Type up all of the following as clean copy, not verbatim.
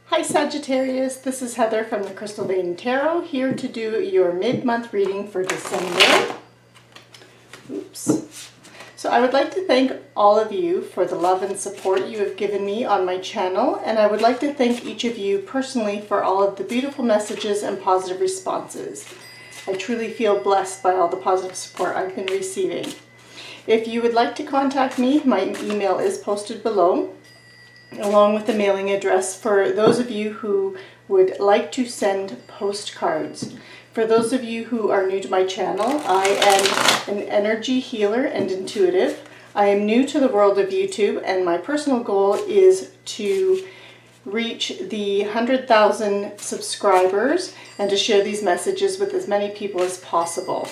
Hi Sagittarius, this is Heather from the Crystal Vein Tarot, here to do your mid-month reading for December. Oops. So I would like to thank all of you for the love and support you have given me on my channel, and I would like to thank each of you personally for all of the beautiful messages and positive responses. I truly feel blessed by all the positive support I've been receiving. If you would like to contact me, my email is posted below, along with the mailing address for those of you who would like to send postcards. For those of you who are new to my channel, I am an energy healer and intuitive. I am new to the world of YouTube, and my personal goal is to reach the 100,000 subscribers and to share these messages with as many people as possible.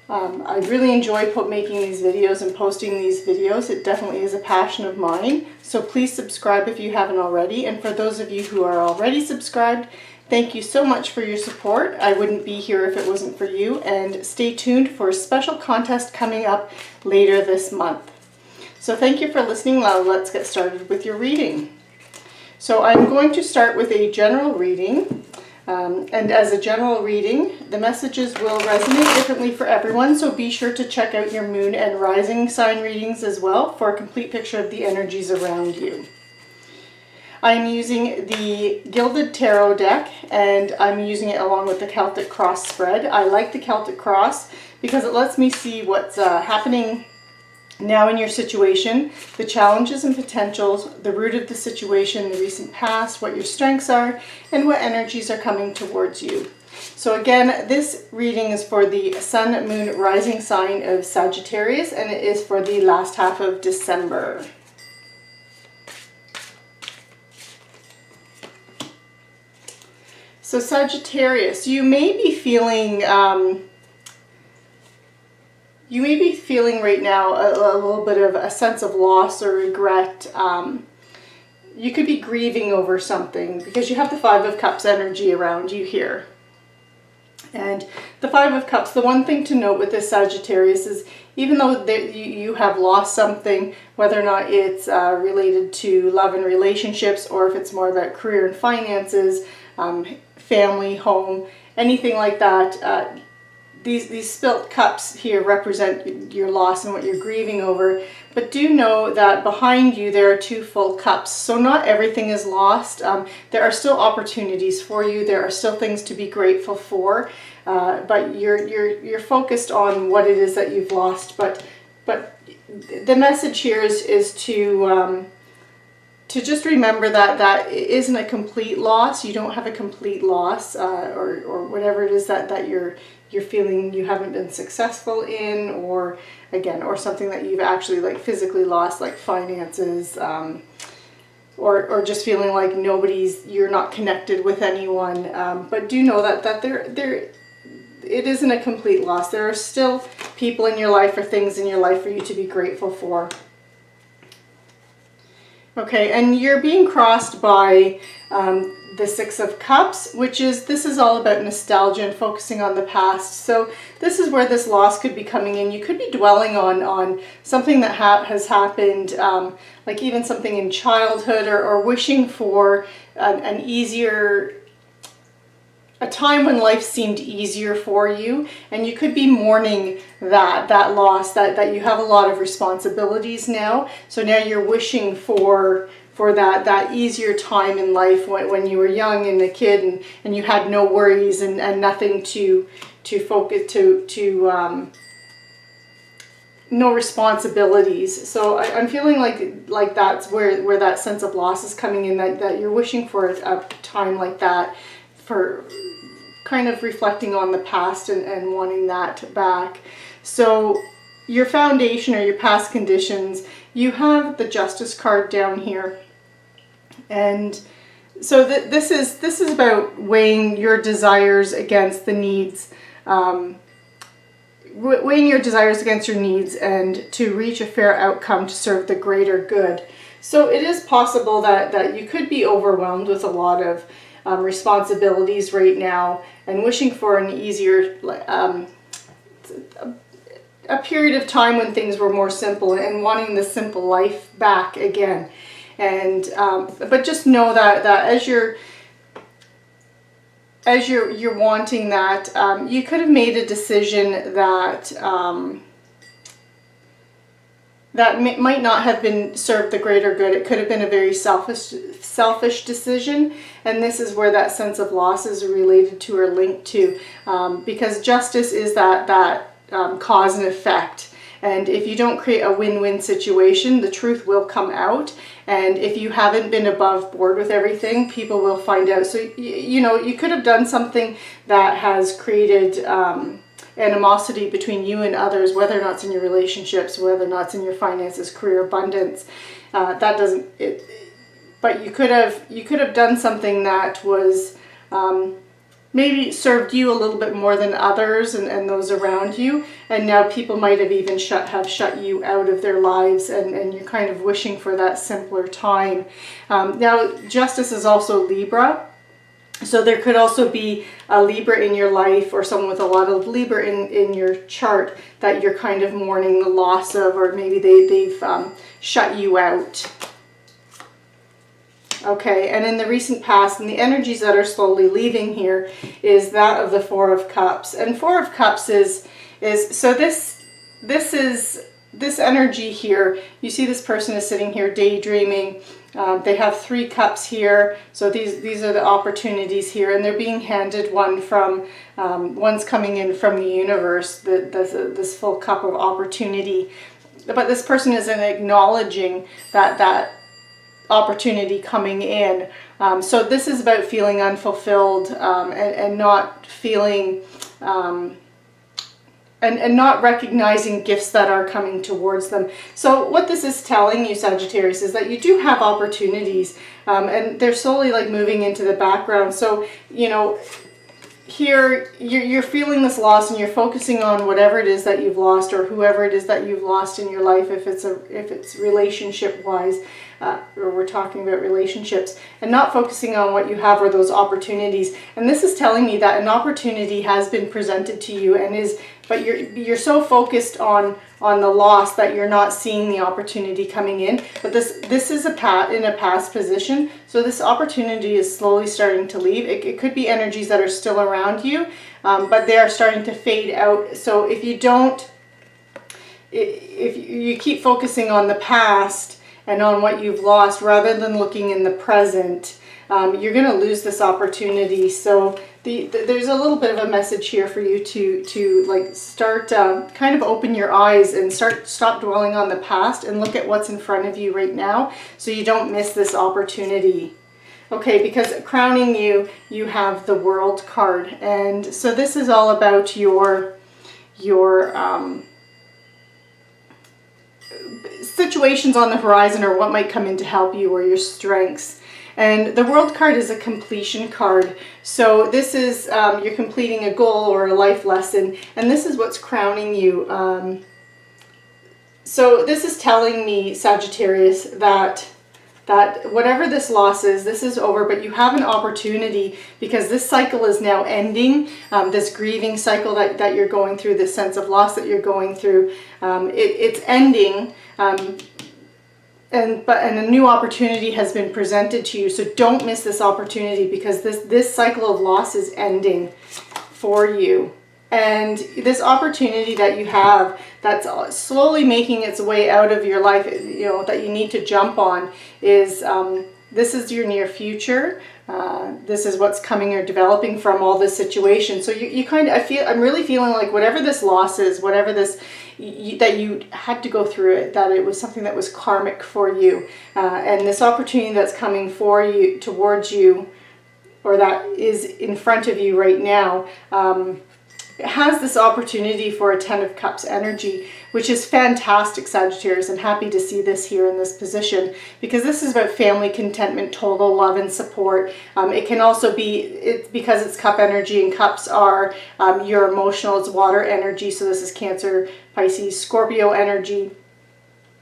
I really enjoy making these videos and posting these videos. It definitely is a passion of mine. So please subscribe if you haven't already. And for those of you who are already subscribed, thank you so much for your support. I wouldn't be here if it wasn't for you. And stay tuned for a special contest coming up later this month. So thank you for listening. Now let's get started with your reading. So I'm going to start with a general reading. And as a general reading, the messages will resonate differently for everyone, so be sure to check out your moon and rising sign readings as well for a complete picture of the energies around you. I'm using the Gilded Tarot deck, and I'm using it along with the Celtic Cross spread. I like the Celtic Cross because it lets me see what's happening now in your situation, the challenges and potentials, the root of the situation, the recent past, what your strengths are, and what energies are coming towards you. So again, this reading is for the Sun, Moon, Rising sign of Sagittarius, and it is for the last half of December. So Sagittarius, you may be feeling right now a little bit of a sense of loss or regret. You could be grieving over something because you have the Five of Cups energy around you here. And the Five of Cups, the one thing to note with this Sagittarius is even though you have lost something, whether or not it's related to love and relationships, or if it's more about career and finances, family, home, anything like that, these spilt cups here represent your loss and what you're grieving over. But do know that behind you there are two full cups. So not everything is lost. There are still opportunities for you. There are still things to be grateful for. But you're focused on what it is that you've lost. But the message here is to just remember that it isn't a complete loss. You don't have a complete loss, or whatever it is that you're feeling you haven't been successful in, or something that you've actually physically lost, like finances, or just feeling like you're not connected with anyone. But do know that it isn't a complete loss. There are still people in your life or things in your life for you to be grateful for. Okay, and you're being crossed by the Six of Cups, this is all about nostalgia and focusing on the past. So this is where this loss could be coming in. You could be dwelling on something that has happened, like even something in childhood, or wishing for a time when life seemed easier for you, and you could be mourning that loss, that you have a lot of responsibilities now. So now you're wishing for that easier time in life when you were young and a kid, and you had no worries and nothing to focus no responsibilities. So I'm feeling like that's where that sense of loss is coming in, that you're wishing for a time like that, for kind of reflecting on the past and wanting that back. So your foundation or your past conditions, you have the Justice card down here. And so this is about weighing your desires against the needs, weighing your desires against your needs, and to reach a fair outcome to serve the greater good. So it is possible that you could be overwhelmed with a lot of responsibilities right now, and wishing for an easier, a period of time when things were more simple, and wanting the simple life back again. And but just know that as you're wanting that, you could have made a decision that might not have been served the greater good. It could have been a very selfish decision, and this is where that sense of loss is related to or linked to, because justice is that cause and effect. And if you don't create a win-win situation, the truth will come out. And if you haven't been above board with everything, people will find out. So, you know, you could have done something that has created animosity between you and others, whether or not it's in your relationships, whether or not it's in your finances, career, abundance. But you could have done something that was maybe served you a little bit more than others and those around you, and now people might have even shut you out of their lives, and you're kind of wishing for that simpler time. Now, justice is also Libra, so there could also be a Libra in your life, or someone with a lot of Libra in your chart that you're kind of mourning the loss of, or maybe they've shut you out. Okay, and in the recent past, and the energies that are slowly leaving here, is that of the Four of Cups. And Four of Cups is so this energy here. You see this person is sitting here daydreaming. They have 3 cups here, so these are the opportunities here, and they're being handed one from one's coming in from the universe. This full cup of opportunity, but this person isn't acknowledging that opportunity coming in. So this is about feeling unfulfilled and not feeling and not recognizing gifts that are coming towards them. So what this is telling you, Sagittarius, is that you do have opportunities, and they're slowly like moving into the background. So, you know, here you're feeling this loss, and you're focusing on whatever it is that you've lost, or whoever it is that you've lost in your life, if it's relationship wise, or we're talking about relationships, and not focusing on what you have or those opportunities. And this is telling me that an opportunity has been presented to you, but you're so focused on the loss that you're not seeing the opportunity coming in. But this is in a past position, so this opportunity is slowly starting to leave. It could be energies that are still around you, but they are starting to fade out. So if you keep focusing on the past and on what you've lost rather than looking in the present, you're going to lose this opportunity. So there's a little bit of a message here for you to like start kind of open your eyes and stop dwelling on the past and look at what's in front of you right now, so you don't miss this opportunity. Okay, because crowning you have the World card, and so this is all about your situations on the horizon, or what might come in to help you, or your strengths. And the World card is a completion card. So this is you're completing a goal or a life lesson, and this is what's crowning you. So this is telling me, Sagittarius, that whatever this loss is, this is over, but you have an opportunity, because this cycle is now ending. This grieving cycle that you're going through, this sense of loss that you're going through, it's ending. And a new opportunity has been presented to you. So don't miss this opportunity, because this cycle of loss is ending for you. And this opportunity that you have that's slowly making its way out of your life, you know, that you need to jump on, is this is your near future. This is what's coming or developing from all this situation. So you kind of, I'm really feeling like whatever this loss is, whatever this, that you had to go through it, that it was something that was karmic for you. And this opportunity that's coming for you, towards you, or that is in front of you right now, it has this opportunity for a 10 of Cups energy, which is fantastic, Sagittarius. I'm happy to see this here in this position, because this is about family, contentment, total love and support. It can also be, because it's cup energy, and cups are your emotional, it's water energy. So this is Cancer, Pisces, Scorpio energy.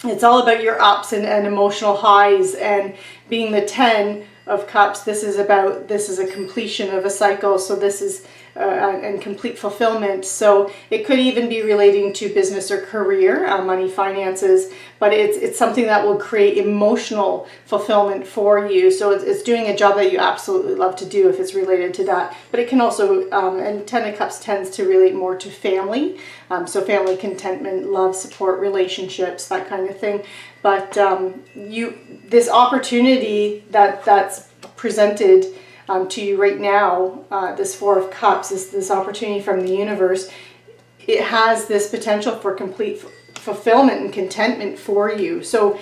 It's all about your ups and emotional highs, and being the 10 of Cups, this is a completion of a cycle. So this is and complete fulfillment. So it could even be relating to business or career, money, finances, but it's something that will create emotional fulfillment for you. So it's doing a job that you absolutely love to do if it's related to that. But it can also, and Ten of Cups tends to relate more to family. So family, contentment, love, support, relationships, that kind of thing. But this opportunity that's presented to you right now, this Four of Cups, this opportunity from the universe, it has this potential for complete fulfillment and contentment for you. So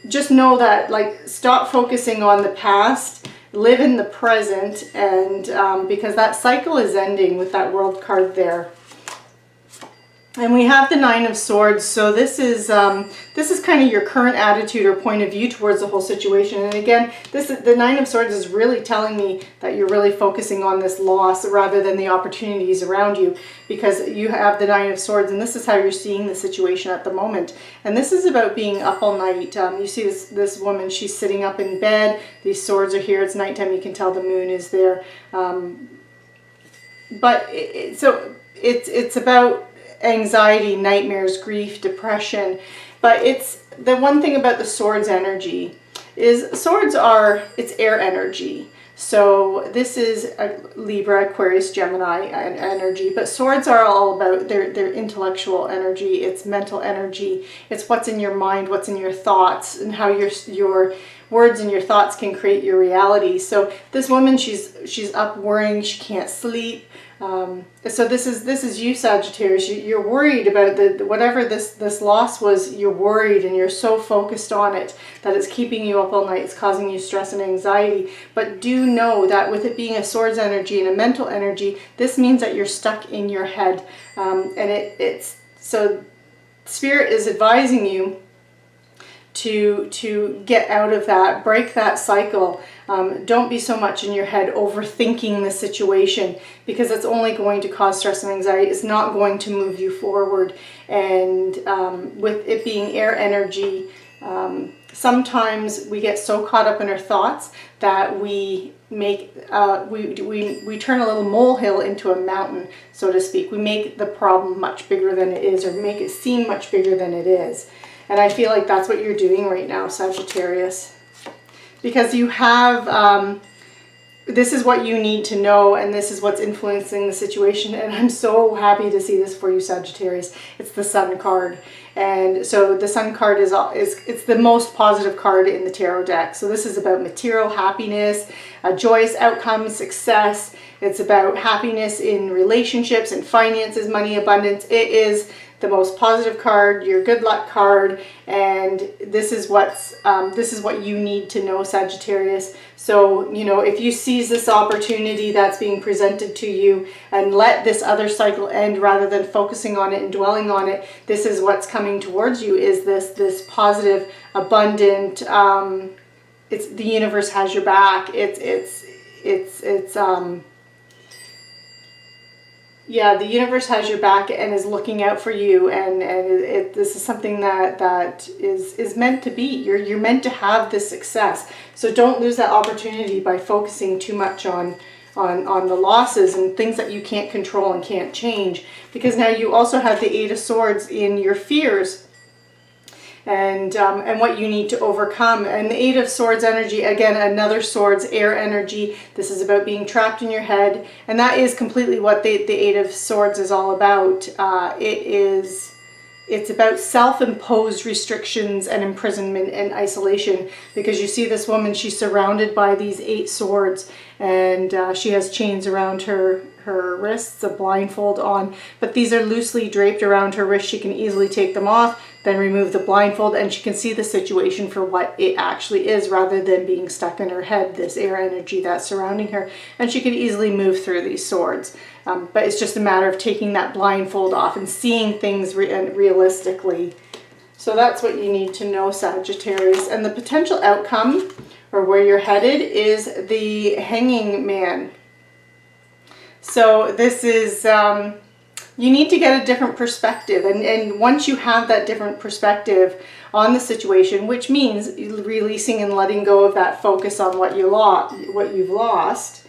just know that, like, stop focusing on the past, live in the present, and because that cycle is ending with that World card there. And we have the Nine of Swords, so this is kind of your current attitude or point of view towards the whole situation. And again, the Nine of Swords is really telling me that you're really focusing on this loss rather than the opportunities around you, because you have the Nine of Swords, and this is how you're seeing the situation at the moment. And this is about being up all night. You see this woman, she's sitting up in bed. These swords are here. It's nighttime. You can tell the moon is there. But it's about anxiety, nightmares, grief, depression. But it's the one thing about the swords energy is swords it's air energy. So this is a Libra, Aquarius, Gemini energy, but swords are all about their intellectual energy. It's mental energy. It's what's in your mind, what's in your thoughts, and how your words and your thoughts can create your reality. So this woman, she's up worrying, she can't sleep. So this is you, Sagittarius. You're worried about whatever this loss was. You're worried and you're so focused on it that it's keeping you up all night. It's causing you stress and anxiety. But do know that with it being a swords energy and a mental energy, this means that you're stuck in your head. So Spirit is advising you to get out of that, break that cycle. Don't be so much in your head overthinking the situation, because it's only going to cause stress and anxiety. It's not going to move you forward. And with it being air energy, sometimes we get so caught up in our thoughts that we make we turn a little molehill into a mountain, so to speak. We make the problem much bigger than it is, or make it seem much bigger than it is. And I feel like that's what you're doing right now, Sagittarius. Because you have, this is what you need to know, and this is what's influencing the situation. And I'm so happy to see this for you, Sagittarius. It's the Sun card. And so the Sun card it's the most positive card in the tarot deck. So this is about material happiness, a joyous outcome, success. It's about happiness in relationships and finances, money, abundance. It is the most positive card, your good luck card, and this is what you need to know, Sagittarius. So, you know, if you seize this opportunity that's being presented to you and let this other cycle end rather than focusing on it and dwelling on it, this is what's coming towards you, is this positive, abundant, it's the universe has your back. Yeah, the universe has your back and is looking out for you, and this is something that is meant to be. You're meant to have this success. So don't lose that opportunity by focusing too much on the losses and things that you can't control and can't change, because now you also have the Eight of Swords in your fears and what you need to overcome. And the Eight of Swords energy, again, another swords, air energy. This is about being trapped in your head, and that is completely what the Eight of Swords is all about. It's about self-imposed restrictions and imprisonment and isolation, because you see this woman, she's surrounded by these 8 swords, and she has chains around her wrists, a blindfold on, but these are loosely draped around her wrist. She can easily take them off, then remove the blindfold, and she can see the situation for what it actually is rather than being stuck in her head, this air energy that's surrounding her, and she can easily move through these swords. But it's just a matter of taking that blindfold off and seeing things realistically. So that's what you need to know, Sagittarius. And the potential outcome, or where you're headed, is the Hanging Man. So this is, you need to get a different perspective. And once you have that different perspective on the situation, which means releasing and letting go of that focus on what you've lost,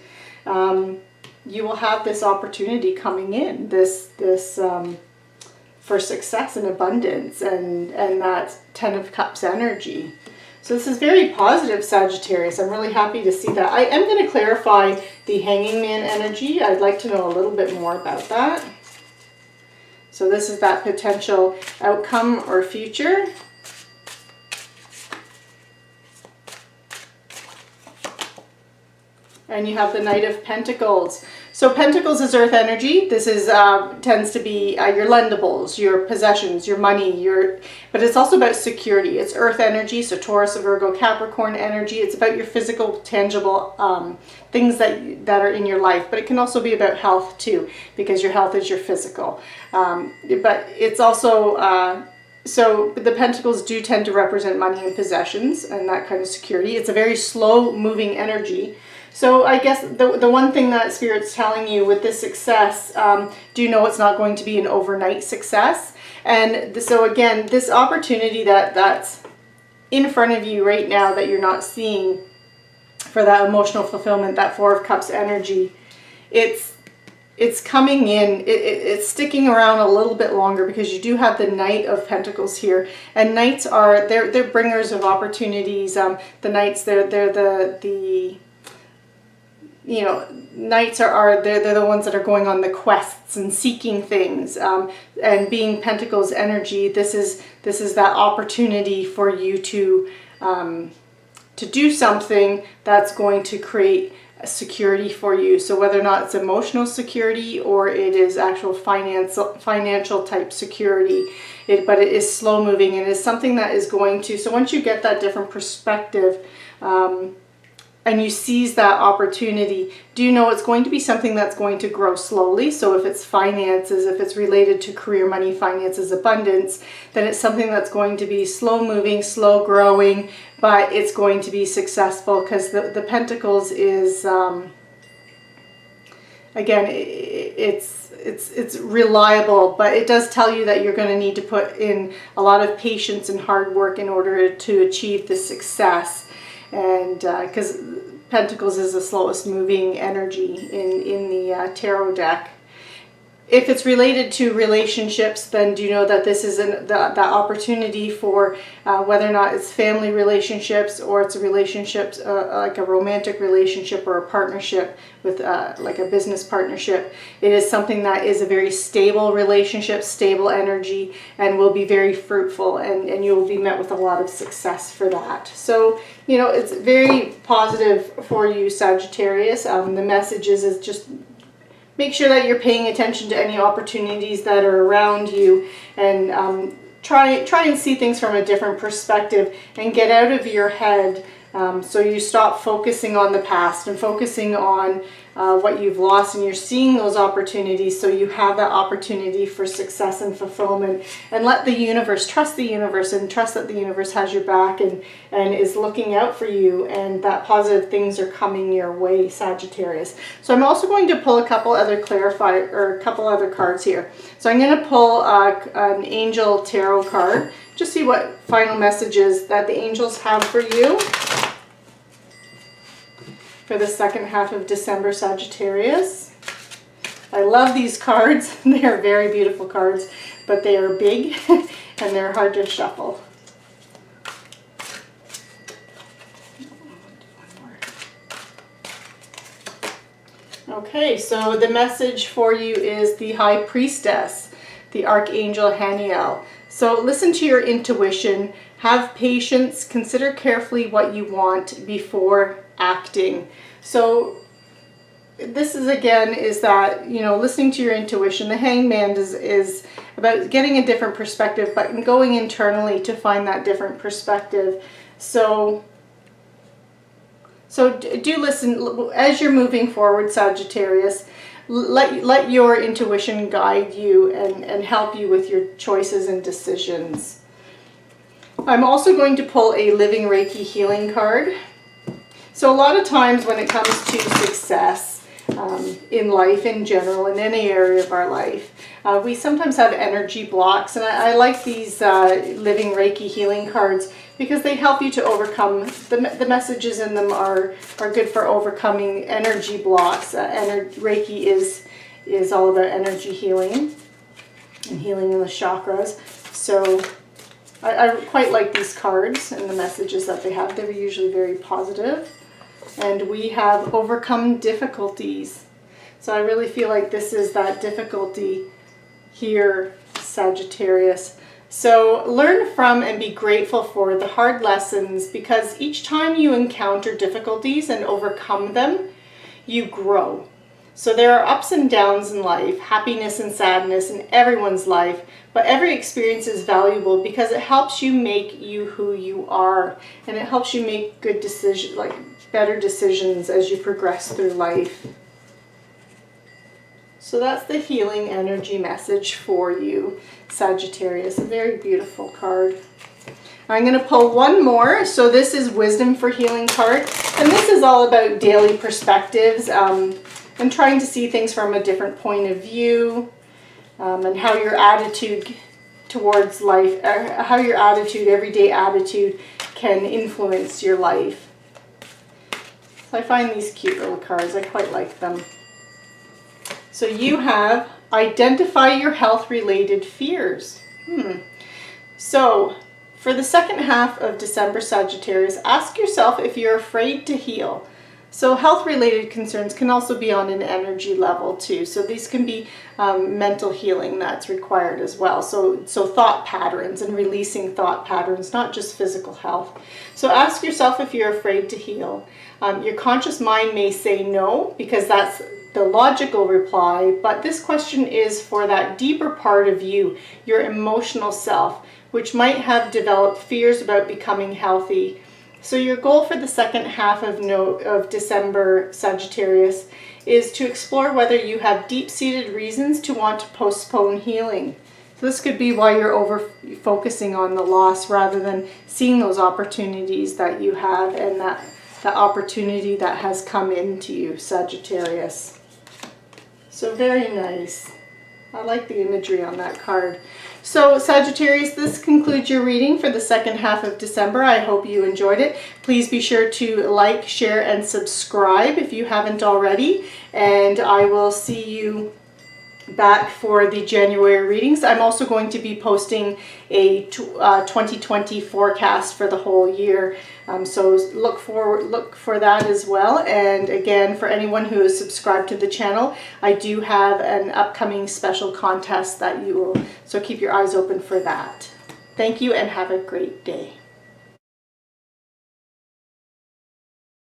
you will have this opportunity coming in, for success and abundance, and that 10 of Cups energy. So this is very positive, Sagittarius. I'm really happy to see that. I am going to clarify the Hanging Man energy. I'd like to know a little bit more about that. So this is that potential outcome or future. And you have the Knight of Pentacles. So Pentacles is earth energy. This is tends to be your lendables, your possessions, your money, but it's also about security. It's earth energy, so Taurus, Virgo, Capricorn energy. It's about your physical, tangible things that are in your life. But it can also be about health too, because your health is your physical. But it's also so the Pentacles do tend to represent money and possessions and that kind of security. It's a very slow moving energy. So I guess the one thing that Spirit's telling you with this success, do you know it's not going to be an overnight success? And so again, this opportunity that's in front of you right now that you're not seeing for that emotional fulfillment, that 4 of Cups energy, it's coming in, it's sticking around a little bit longer because you do have the Knight of Pentacles here. And Knights they're bringers of opportunities. The Knights, they're the you know, Knights they're the ones that are going on the quests and seeking things, and being Pentacles energy, this is that opportunity for you to do something that's going to create a security for you. So whether or not it's emotional security or it is actual financial type security, but it is slow moving and is something that is going to, so once you get that different perspective, and you seize that opportunity, do you know it's going to be something that's going to grow slowly? So if it's finances, if it's related to career, money, finances, abundance, then it's something that's going to be slow moving, slow growing, but it's going to be successful because the Pentacles is, again, it's reliable, but it does tell you that you're going to need to put in a lot of patience and hard work in order to achieve the success. And because Pentacles is the slowest moving energy in the tarot deck. If it's related to relationships, then do you know that this is that opportunity for whether or not it's family relationships or it's a relationship, like a romantic relationship or a partnership with like a business partnership. It is something that is a very stable relationship, stable energy, and will be very fruitful, and you will be met with a lot of success for that. So, you know, it's very positive for you, Sagittarius. The message is just make sure that you're paying attention to any opportunities that are around you, and try and see things from a different perspective and get out of your head, so you stop focusing on the past and focusing on what you've lost, and you're seeing those opportunities so you have that opportunity for success and fulfillment. And let the universe, trust the universe, and trust that the universe has your back and is looking out for you, and that positive things are coming your way, Sagittarius. So I'm also going to pull a couple other cards here. So I'm going to pull an Angel Tarot card, just see what final messages that the angels have for you for the second half of December, Sagittarius. I love these cards. They are very beautiful cards, but they are big and they're hard to shuffle. Okay, so the message for you is the High Priestess, the Archangel Haniel. So listen to your intuition, have patience, consider carefully what you want before acting. So this is, again, is that, you know, listening to your intuition. The Hangman is about getting a different perspective, but going internally to find that different perspective. So do listen as you're moving forward, Sagittarius. Let your intuition guide you and help you with your choices and decisions. I'm also going to pull a Living Reiki Healing card. So a lot of times when it comes to success in life in general, in any area of our life, we sometimes have energy blocks. And I like these Living Reiki Healing cards because they help you to overcome, the messages in them are good for overcoming energy blocks. Reiki is all about energy healing and healing in the chakras. So I quite like these cards and the messages that they have. They're usually very positive. And we have overcome difficulties. So I really feel like this is that difficulty here, Sagittarius. So learn from and be grateful for the hard lessons, because each time you encounter difficulties and overcome them, you grow. So there are ups and downs in life, happiness and sadness in everyone's life, but every experience is valuable because it helps you make you who you are, and it helps you make good decisions, like better decisions as you progress through life. So that's the healing energy message for you, Sagittarius. A very beautiful card. I'm going to pull one more. So this is Wisdom for Healing card, and this is all about daily perspectives. And trying to see things from a different point of view, and how your attitude towards life, how your attitude, everyday attitude, can influence your life. So I find these cute little cards. I quite like them. So you have identify your health-related fears. So for the second half of December, Sagittarius, ask yourself if you're afraid to heal. So health-related concerns can also be on an energy level too. So these can be mental healing that's required as well. So thought patterns and releasing thought patterns, not just physical health. So ask yourself if you're afraid to heal. Your conscious mind may say no, because that's the logical reply, but this question is for that deeper part of you, your emotional self, which might have developed fears about becoming healthy. So your goal for the second half of December, Sagittarius, is to explore whether you have deep-seated reasons to want to postpone healing. So this could be why you're over-focusing on the loss rather than seeing those opportunities that you have and that opportunity that has come into you, Sagittarius. So very nice. I like the imagery on that card. So Sagittarius, this concludes your reading for the second half of December. I hope you enjoyed it. Please be sure to like, share, and subscribe if you haven't already. And I will see you back for the January readings. I'm also going to be posting a 2020 forecast for the whole year. So look for that as well. And again, for anyone who is subscribed to the channel, I do have an upcoming special contest that you will, so keep your eyes open for that. Thank you and have a great day.